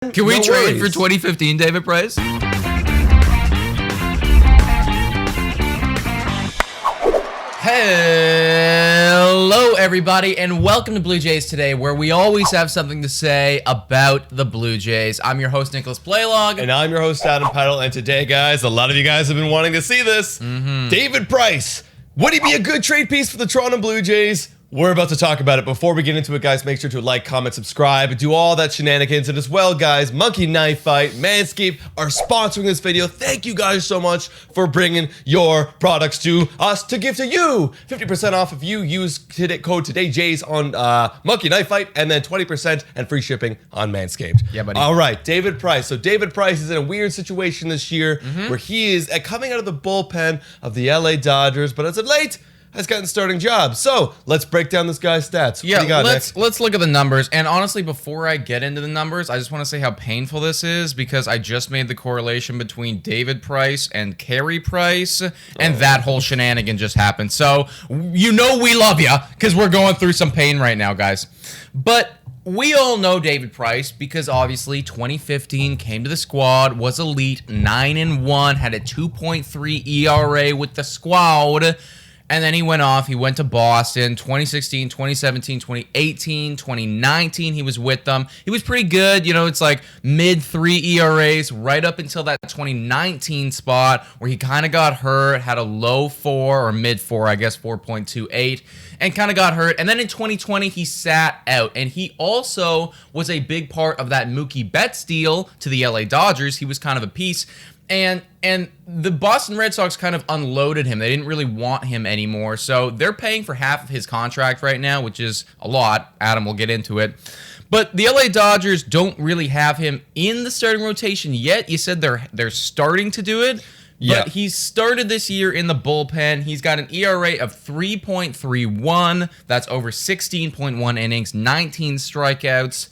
Can we trade for 2015 David Price? Hello, everybody, and welcome to Blue Jays Today, where we always have something to say about the Blue Jays. I'm your host, Nicholas Playlog. And I'm your host, Adam Peddle. And today, guys, a lot of you guys have been wanting to see this. David Price. Would he be a good trade piece for the Toronto Blue Jays? We're about to talk about it. Before we get into it, guys, make sure to like, comment, subscribe, do all that shenanigans. And as well, guys, Monkey Knife Fight, Manscaped are sponsoring this video. Thank you guys so much for bringing your products to us to give to you. 50% off if you use code TodayJays on Monkey Knife Fight, and then 20% and free shipping on Manscaped. Yeah, buddy. All right, David Price. So David Price is in a weird situation this year where he is coming out of the bullpen of the LA Dodgers, but as of late, has gotten starting jobs. So let's break down this guy's stats. Yeah, what do you got, let's look at the numbers. And honestly, before I get into the numbers, I just want to say how painful this is because I just made the correlation between David Price and Carey Price, and that whole shenanigan just happened. So you know we love you because we're going through some pain right now, guys. But we all know David Price because obviously 2015 came to the squad, was elite, 9-1, had a 2.3 ERA with the squad. And then he went off. He went to Boston 2016, 2017, 2018, 2019. He was with them. He was pretty good. You know, it's like mid-3 ERAs right up until that 2019 spot where he kind of got hurt, had a low 4 or mid-4, I guess, 4.28, and kind of got hurt. And then in 2020, he sat out. And he also was a big part of that Mookie Betts deal to the LA Dodgers. He was kind of a piece. And the Boston Red Sox kind of unloaded him. They didn't really want him anymore. So they're paying for half of his contract right now, which is a lot. Adam will get into it. But the LA Dodgers don't really have him in the starting rotation yet. You said they're starting to do it. Yeah. But he's started this year in the bullpen. He's got an ERA of 3.31. That's over 16.1 innings, 19 strikeouts.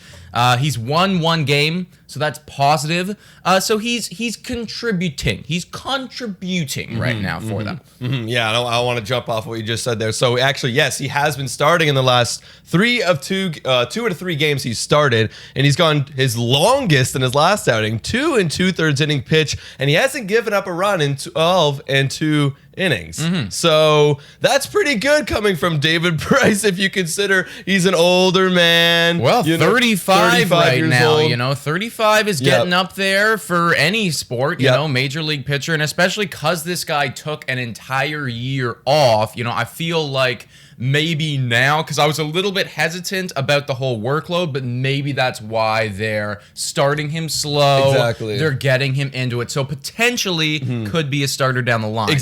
He's won one game, so that's positive. So he's contributing. He's contributing right now for them. Yeah, I want to jump off what you just said there. So actually, yes, he has been starting in the last 2 out of 3 games he's started, and he's gone his longest in his last outing, 2 2/3 inning pitch, and he hasn't given up a run in 12 2 innings. So that's pretty good coming from David Price if you consider he's an older man. Well, 35 right now, old. you know, 35 is getting up there for any sport, you know, major league pitcher, and especially because this guy took an entire year off, you know, I feel like maybe now, because I was a little bit hesitant about the whole workload, but maybe that's why they're starting him slow. Exactly. They're getting him into it. So potentially could be a starter down the line.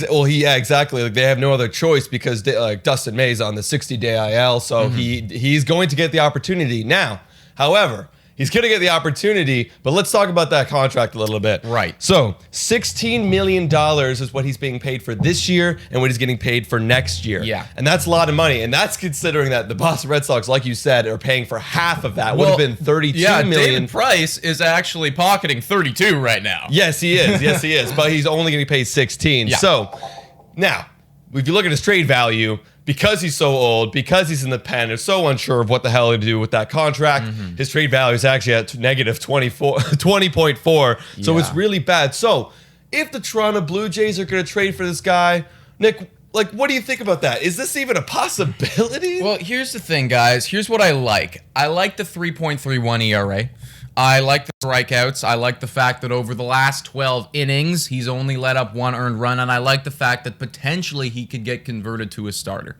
Exactly. Like they have no other choice because Dustin May's on the 60-day IL, so he's going to get the opportunity now. However, he's going to get the opportunity, but let's talk about that contract a little bit. Right. So, $16 million is what he's being paid for this year and what he's getting paid for next year. Yeah. And that's a lot of money. And that's considering that the Boston Red Sox, like you said, are paying for half of that. Would have been $32 million. David Price is actually pocketing 32 right now. Yes, he is. Yes, he is. But he's only getting paid 16. Yeah. So, now, if you look at his trade value, because he's so old, because he's in the pen, they're so unsure of what the hell to do with that contract, his trade value is actually at negative 20.4. So it's really bad. So if the Toronto Blue Jays are going to trade for this guy, Nick, like, what do you think about that? Is this even a possibility? Well, here's the thing, guys. Here's what I like. I like the 3.31 ERA. I like the strikeouts. I like the fact that over the last 12 innings, he's only let up 1 earned run, and I like the fact that potentially he could get converted to a starter.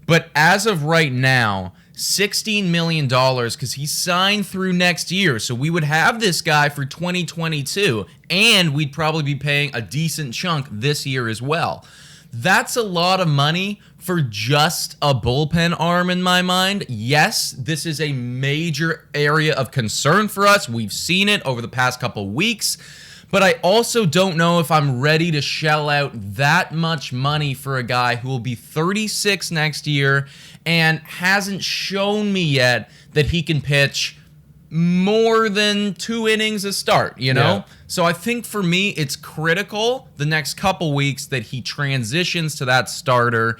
But as of right now, $16 million because he's signed through next year, so we would have this guy for 2022, and we'd probably be paying a decent chunk this year as well. That's a lot of money for just a bullpen arm in my mind. Yes, this is a major area of concern for us. We've seen it over the past couple weeks. But I also don't know if I'm ready to shell out that much money for a guy who will be 36 next year and hasn't shown me yet that he can pitch more than 2 innings a start, you know? Yeah. So I think for me, it's critical the next couple weeks that he transitions to that starter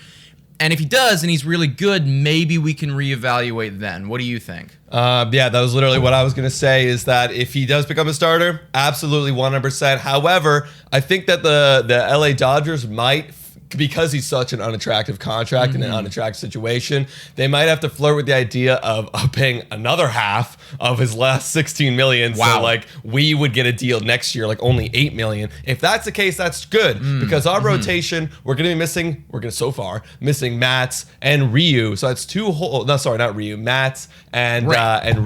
And if he does and he's really good, maybe we can reevaluate then. What do you think? Yeah, that was literally what I was going to say, is that if he does become a starter, absolutely 100%. However, I think that the LA Dodgers might, because he's such an unattractive contract in an unattractive situation, they might have to flirt with the idea of paying another half of his last 16 million. Wow. So like we would get a deal next year, like only 8 million. If that's the case, that's good, because our rotation, we're going to be missing, so far missing Mats and Ryu. So that's two holes. No, sorry, not Ryu, Mats and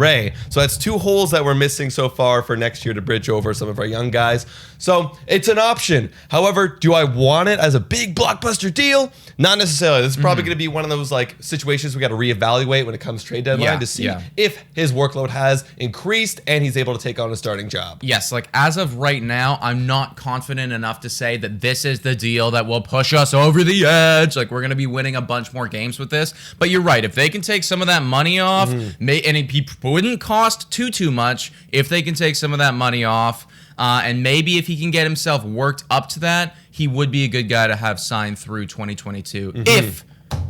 Ray. So that's two holes that we're missing so far for next year to bridge over some of our young guys. So it's an option. However, do I want it as a big blockbuster deal? Not necessarily. This is probably going to be one of those like situations we got to reevaluate when it comes trade deadline to see if his workload has increased and he's able to take on a starting job. Yes, like as of right now, I'm not confident enough to say that this is the deal that will push us over the edge. Like we're going to be winning a bunch more games with this. But you're right. If they can take some of that money off, and it wouldn't cost too much if they can take some of that money off. And maybe if he can get himself worked up to that, he would be a good guy to have signed through 2022 if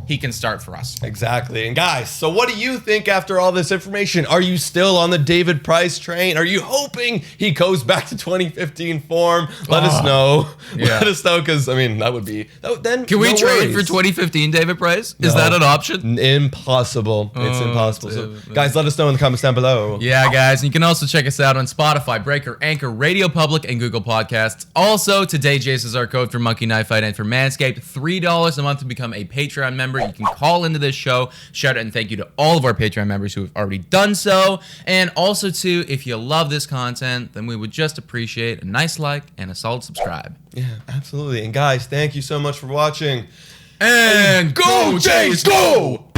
he can start for us. Exactly. And guys, so what do you think after all this information? Are you still on the David Price train? Are you hoping he goes back to 2015 form? Let us know. Yeah. Let us know, because I mean, that would be then. Can we trade for 2015 David Price? Is that an option? Impossible. It's impossible. So, guys, let us know in the comments down below. Yeah, guys. And you can also check us out on Spotify, Breaker, Anchor, Radio Public, and Google Podcasts. Also, today, JAYS is our code for Monkey Knife Fight and for Manscaped. $3 a month to become a Patreon member. You can call into this show. Shout out and thank you to all of our Patreon members who have already done so. And also, too, if you love this content, then we would just appreciate a nice like and a solid subscribe. Yeah, absolutely. And guys, thank you so much for watching. And go, JAYS, go!